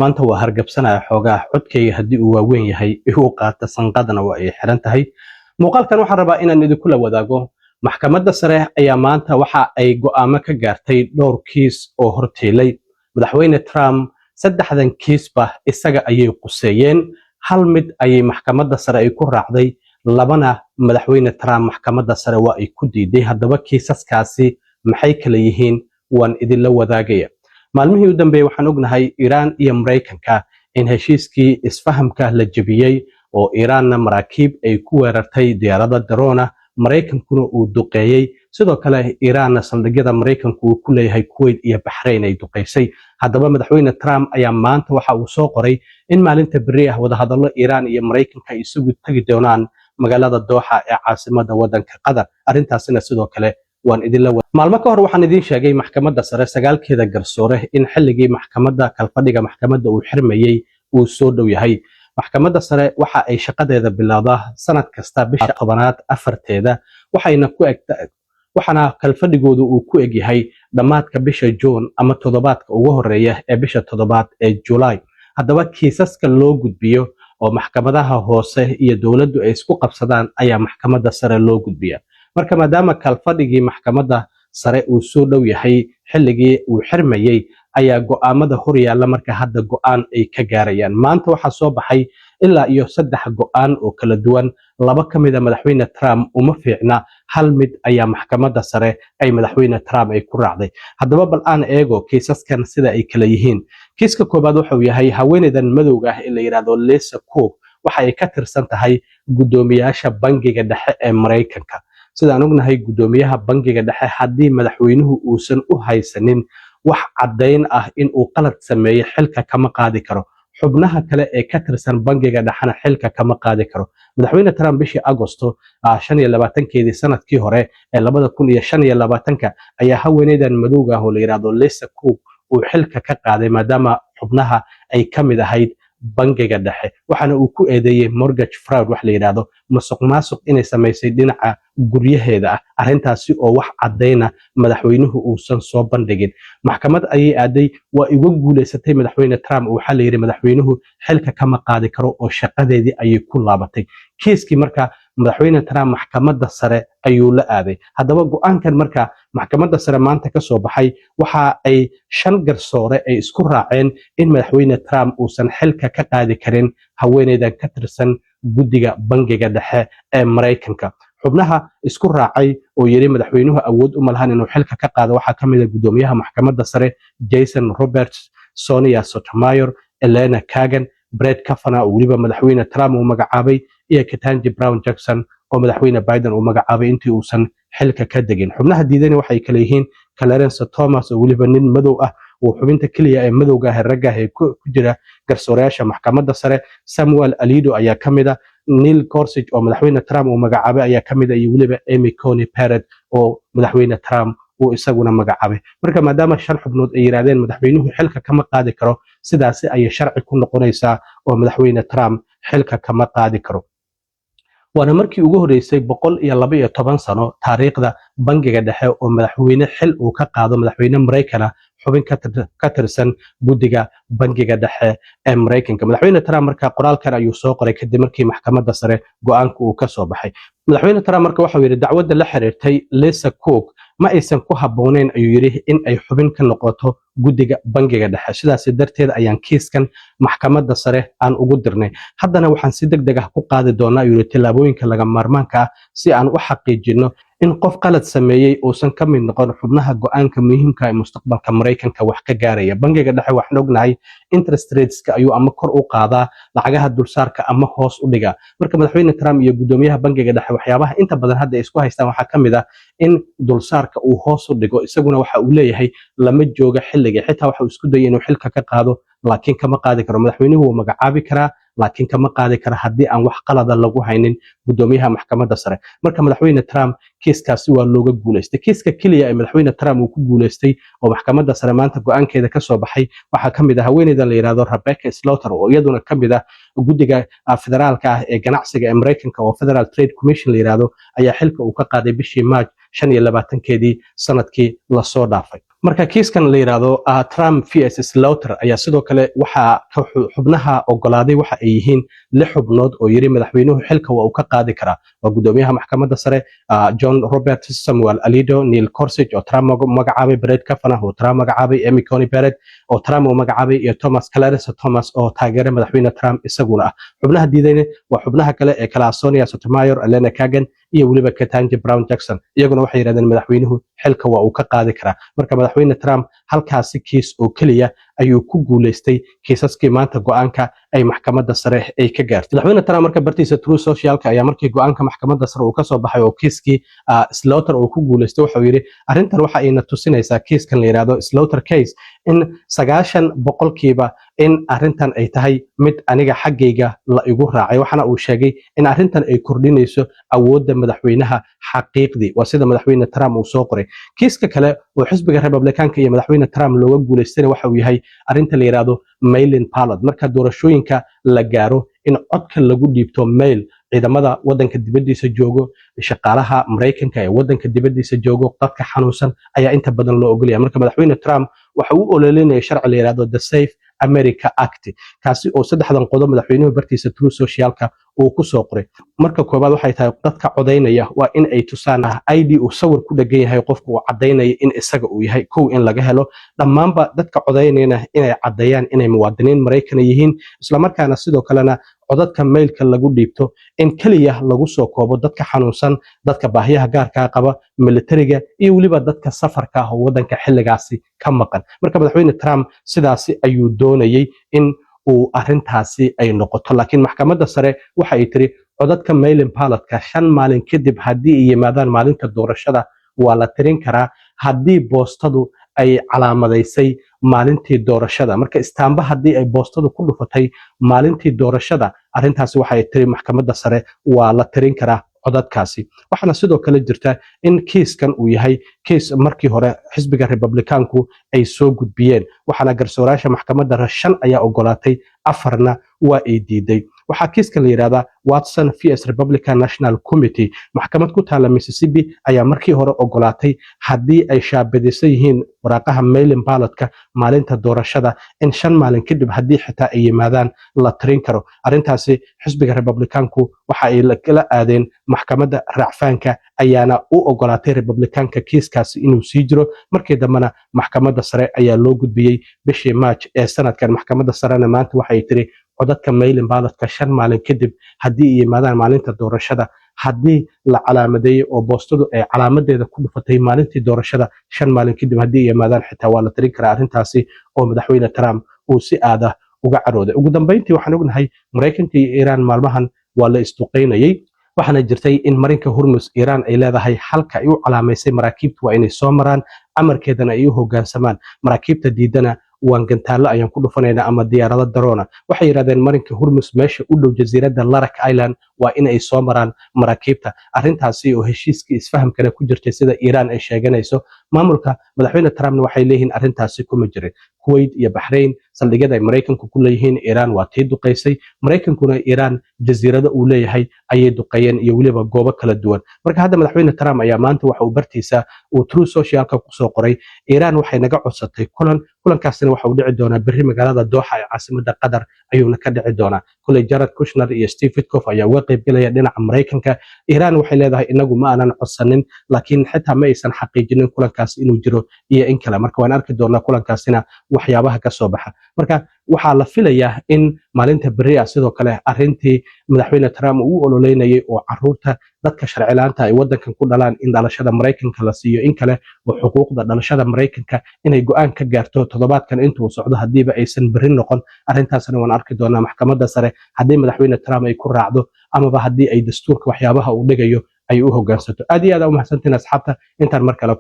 maanta waa hargabsanaya xoogaa codkayga haddii uu waaweyn yahay igu qaata sanqadana waa ay xiran tahay. muuqaalkan waxaan rabaa inaan idinkula wadaago maxkamadda sare ayaa maanta waxa ay go'aamo ka gaartay dhowr kiis oo horteelay madaxweyne Trump. saddexdan kiisba isaga ayay quseeyeen, hal mid ayay maxkamadda sare ay ku raacday, labana madaxweyne Trump maxkamadda sare waa ay ku diiday. haddaba kiisaskaasi maxay kala yihiin waan idinla wadaagaya. maalmihii u dambeeyay waxaan ognahay Iran iyo Mareykanka in heshiiskii isfahamka la jabiyay oo Iranna maraakiib ay ku weerartay diyaarada drone, Mareykankuna uu duqeeyay. sidoo kale Iranna saldhigyada Mareykanku uu ku leeyahay Kuwait iyo Bahrain ay duqeysay. haddaba madaxweyne Trump ayaa maanta waxa uu soo qoray in maalinta berri ah wadahadallo Iran iyo Mareykanka ay isugu tagi doonaan magaalada Doha ee caasimadda waddanka Qatar. arrintaasina sidoo kale waan idinla maalmo ka hor waxaan idin sheegay maxkamadda sare sagaalkeeda garsoore in xilligii maxkamadda kalfadhiga maxkamadda uu xirmayay uu soo dhow yahay. maxkamadda sare waxa ay shaqadeeda bilowdaa sanad kasta bisha tobanaad afarteeda, waxaana kalfadhigoodu uu ku eg yahay dhammaadka bisha June ama toddobaadka ugu horeeya ee bisha toddobaad ee July. haddaba kiisaska loo gudbiyo oo maxkamadaha hoose iyo dowladdu ay isku qabsadaan ayaa maxkamadda sare loo gudbiya. marka maadaama kalfadhigii maxkamadda sare uu soo dhow yahay xilligii uu xirmayay ayaa go'aamada hor yaalla marka hadda go'aan ay ka gaarayaan. maanta waxaa soo baxay ilaa iyo 3 go'aan oo kala duwan. laba ka mid ah madaxweyne Trump uma fiicna, hal mid ayaa maxkamadda sare ay madaxweyne Trump ay ku raacday. haddaba bal aan eego kiisaskan sida ay kala yihiin. kiiska koobaad wuxuu yahay haweeneydan madowga ah ee la yiraahdo Lisa Cook. waxa ay ka tirsan tahay gudoomiyaasha bangiga dhexe ee Mareykanka. sidaan ognahay gudoomiyaha bangiga dhexe haddii madaxweynuhu uusan u haysanin wax caddayn ah in uu qalad sameeyay xilka kama qaadi karo. xubnaha kale ee ka tirsan bangiga dhexena xilka kama qaadi karo. madaxweyne Trump bishii Agosto 25keedii sanadkii hore ee 2025 ayaa haweeneydan madowga ah oo la yiraahdo Lisa Cook uu xilka ka qaaday maadaama xubnaha ay ka mid ahayd bangiga dhexe. waxaana uu ku eedeeyay mortgage fraud wax la yiraahdo musuqmaasuq inay samaysay dhinaca guryaheeda ah. arrintaasi oo wax cadayna madaxweynuhu uusan soo bandhigin. maxkamad ayay aaday, waa igu guuleysatay madaxweyne Trump. waxa la yiri madaxweynuhu xilka kama qaadi karo oo shaqadeedii ayay ku laabatay. kiiskii marka madaxweyne Trump maxkamadda sare ayuu la aaday. haddaba go'aankan marka maxkamadda sare maanta ka soo baxay waxa ay 5 garsoore ay isku raaceen in madaxweyne Trump uusan xilka ka qaadi karin haweeneydan ka tirsan guddiga bangiga dhexe ee Mareykanka. xubnaha isku raacay oo yiri madaxweynuhu awood uma lahan inuu xilka ka qaado waxaa ka mid ah gudoomiyaha maxkamadda sare Jason Roberts, Sonia Sotomayor, Elena Kagan, Brett Kavanaugh oo waliba madaxweyne Trump uu magacaabay, iyo Ketanji Brown Jackson oo madaxweyne Biden uu magacaabay intii uusan xilka ka degin. xubnaha diidayna waxay kala yihiin Clarence Thomas oo waliba nin madow ah oo xubinta kaliya ee madowga ah ragga ah ee ku jira garsooreyaasha maxkamadda sare. Samuel Alito ayaa ka mid ah, Neil Gorsuch oo madaxweyne Trump uu magacaabay ayaa ka mid ah, iyo waliba Amy Coney Barrett oo madaxweyne Trump uu isaguna magacaabay. marka maadaama 5 xubnood ay yiraahdeen madaxweynuhu xilka kama qaadi karo, sidaas ay sharci ku noqonaysaa oo madaxweyne Trump xilka kama qaadi karo. waana markii ugu horeysay 112 sano taariikhda bangiga dhexe oo madaxweyne xil uu ka qaado madaxweyne Mareykan xubin ka tirsan guddiga bangiga dhexe ee Mareykanka. madaxweyne Trump marka qoraalkan ayuu soo qoray kadib markii maxkamadda sare go'aanka uu ka soo baxay. madaxweyne Trump marka waxa uu yiri dacwadda la xiriirtay Lisa Cook ma aysan ku habboonayn ayuu yiri in ay xubin ka noqoto guddiga bangiga dhexe. sidaas darteed ayaan kiiskan maxkamadda sare aan ugu dirnay. haddana waxaan si degdeg ah ku qaadi doonaa ayuu yiri tillaabooyinka laga maarmaanka ah si aan u xaqiijino in qof qalad sameeyay uusan ka mid noqon xubnaha go'aanka muhiimka ah ee mustaqbalka Mareykanka wax ka gaaraya. bangiga dhexe waxaan ognahay interest rateska ayuu ama kor u qaadaa lacagaha dulsaarka ama hoos u dhiga. marka madaxweyne Trump iyo gudoomiyaha bangiga dhexe waxyaabaha inta badan hadda isku haystaan waxaa ka mid ah in dulsaarka uu hoos u dhigo. isaguna waxa uu leeyahay lama jooga xilliga, xitaa waxa uu isku dayay inuu xilka ka qaado laakiin kama qaadi karo. madaxweynuhu wuu magacaabi karaa laakiin kama qaadi kara haddii aan wax qalada lagu haynin gudoomiyaha maxkamadda sare. marka madaxweyne Trump kiiskaasi waa looga guuleystay. kiiska kaliya ee madaxweyne Trump uu ku guuleystay oo maxkamadda sare maanta go'aankeeda ka soo baxay waxaa ka mid ah haweeneydan la yiraahdo Rebecca Slaughter oo iyaduna ka mid ah guddiga federaalka ah ee ganacsiga ee Mareykanka oo Federal Trade Commission la yiraahdo ayaa xilka uu ka qaaday bishii March 25keedii sanadkii la soo dhaafay. marka kiiskan la yiraahdo Trump vs Slaughter ayaa sidoo kale waxa xubnaha ogolaaday waxa ay yihiin 6 xubnood oo yiri madaxweynuhu xilka waa uu ka qaadi karaa waa gudoomiyaha maxkamadda sare John Roberts, Samuel Alito, Neil Gorsuch oo Trump magacaabay, Brett Kavanaugh oo Trump magacaabay, Amy Coney Barrett oo Trump magacaabay iyo Thomas Clarence Thomas oo taageeray madaxweyne Trump isaguna ah. xubnaha diidayna waa xubnaha kale ee kala Sonia Sotomayor, Elena Kagan iyo waliba Ketanji Brown Jackson. iyaguna waxay yiraahdeen madaxweynuhu xilka waa uu ka qaadi karaa. marka madaxweyne Trump halkaasi kiis oo kaliya ayuu ku guuleystay kiisaskii maanta go'aanka ay maxkamadda sare ay ka gaartay. madaxweyne Trump marka bartiisa True Socialka ayaa markii go'aanka maxkamadda sare uu ka soo baxay oo kiiskii Slaughter uu ku guuleystay waxa uu yiri arrintan waxa ay na tusinaysaa kiiskan la yiraahdo Slaughter case in 90% in arrintan ay tahay mid aniga xaggayga la igu raacay. waxana uu sheegay in arrintan ay kordhinayso awoodda madaxweynaha xaqiiqdii waa sida madaxweyne Trump uu soo qoray. kiiska kale oo xisbiga Republicanka iyo madaxweyne Trump looga guuleystay waxa uu yahay arrinta la yiraahdo mail-in ballot. marka doorashooyinka la gaaro in codka lagu dhiibto mail ciidamada wadanka dibadiisa joogo, shaqaalaha Mareykanka ee wadanka dibadiisa joogo, dadka xanuunsan ayaa inta badan loo ogol yahay. marka madaxweyne Trump waxa uu ololeynayay sharci la yiraahdo The Safe America Act kaasi oo 3 qodob madaxweynuhu bartiisa True Socialka uu ku soo qoray. marka koobaad waxay tahay dadka codeynaya waa in ay tusaan ID uu sawir ku dhagan yahay qofka uu cadeynaya in isaga uu yahay kow in laga helo. dhammaanba dadka codeynayna inay cadeeyaan inay muwaadiniin Mareykan yihiin, isla markaana sidoo kalena codadka mailka lagu dhiibto in kaliya lagu soo koobo dadka xanuunsan, dadka baahiyaha gaarka qaba, militariga iyo waliba dadka safarka ah oo wadanka xilligaasi ka maqan. marka madaxweyne Trump sidaasi ayuu doonayay in uu arrintaasi ay noqoto, laakiin maxkamadda sare waxa ay tiri codadka mail-in ballot-ka 5 maalin kadib haddii ay yimaadaan maalinta doorashada waa la tirin karaa haddii boostadu ay calaamadaysay maalintii doorashada. marka istaamba haddii ay boostadu ku dhufatay maalintii doorashada arrintaasi waxay tiri maxkamadda sare waa la tirin karaa codadkaasi. waxaana sidoo kale jirta in kiiskan uu yahay kiis markii hore xisbiga Republicanku ay soo gudbiyeen, waxaana garsoorayaasha maxkamadda 5 ayaa ogolaatay, 4na waa ay diiday. waxaa kiiskan la yiraahdaa Watson vs Republican National Committee. maxkamad ku taala Mississippi ayaa markii hore ogolaatay haddii ay shaabadaysan yihiin waraaqaha mail-in ballot-ka maalinta doorashada in 5 maalin kadib haddii xitaa ay yimaadaan la tirin karo. arrintaasi xisbiga Republicanku waxa ay la aadeen maxkamadda racfaanka ayaana u ogolaatay Republicanka kiiskaasi inuu sii jiro. markii dambena maxkamadda sare ayaa loo gudbiyay bishii March ee sanadkan. maxkamadda sarena maanta waxay tiri codadka mail-in ballot-ka 5 maalin kadib haddii ay yimaadaan maalinta doorashada haddii la calaamadeeyay oo boostadu ay calaamadeeda ku dhufatay maalintii doorashada 5 maalin kadib haddii ay yimaadaan xitaa waa la tirin karaa. arrintaasi oo madaxweyne Trump uu si aad ah uga carooday. ugu dambeyntii waxaan ognahay Mareykanka iyo Iiraan maalmahan waa la isduqeynayay, waxaana jirtay in marinka Hormuz Iiraan ay leedahay halka ay u calaamaysay maraakiibtu waa inay soo maraan, amarkeedana ay u hoggaansamaan. maraakiibta diidana waan gantaalo ayaan ku dhufanaynaa ama diyaarado daroona. waxay yiraahdeen marinka Hormuz meesha u dhow jasiiradda Larak Island waa in ay soo maraan maraakiibta. arrintaasi oo heshiiskii isfahamkana ku jirtay sida Iiraan ay sheeganayso. maamulka madaxweyne Trumpna waxay leeyihiin arrintaasi kuma jirin. Kuwait iyo Bahrain saldhigyada ay Mareykanku ku leeyihiin Iiraan waa tii duqeysay, Mareykankuna Iiraan jasiirada uu leeyahay ayay duqeeyeen iyo waliba goobo kala duwan. marka hadda madaxweyne Trump ayaa maanta waxa uu bartiisa uu True Socialka ku soo qoray Iiraan waxay naga codsatay kulankaasina waxa uu dhici doonaa berri magaalada Doha ee caasimadda Qatar ayuuna ka dhici doonaa. kulay Jared Kushner iyo Steve Witkoff ayaa uga qayb galaya dhinaca Mareykanka. Iiraan waxay leedahay inagu ma aanan codsanin, laakiin xitaa ma aysan xaqiijinin kulankaas inuu jiro iyo in kale. marka waan arki doonaa kulankaasina waxyaabaha ka soo baxa. marka waxaa la filayaa in maalinta berri ah sidoo kale arrintii madaxweyne Trump uu ololeynayay oo caruurta dadka sharci la'aanta ay wadankan ku dhalaan in dhalashada Mareykanka la siiyo in kale oo xuquuqda dhalashada Mareykanka inay go'aan ka gaarto toddobaadkan intuu socdo hadiiba aysan berri noqon. arrintaasna waan arki doonaa maxkamadda sare haddii madaxweyne Trump ay ku raacdo amaba haddii ay dastuurka waxyaabaha uu dhigayo ay u hoggaansato. aad iyo aad u mahadsantiin asxaabta intaan mar kale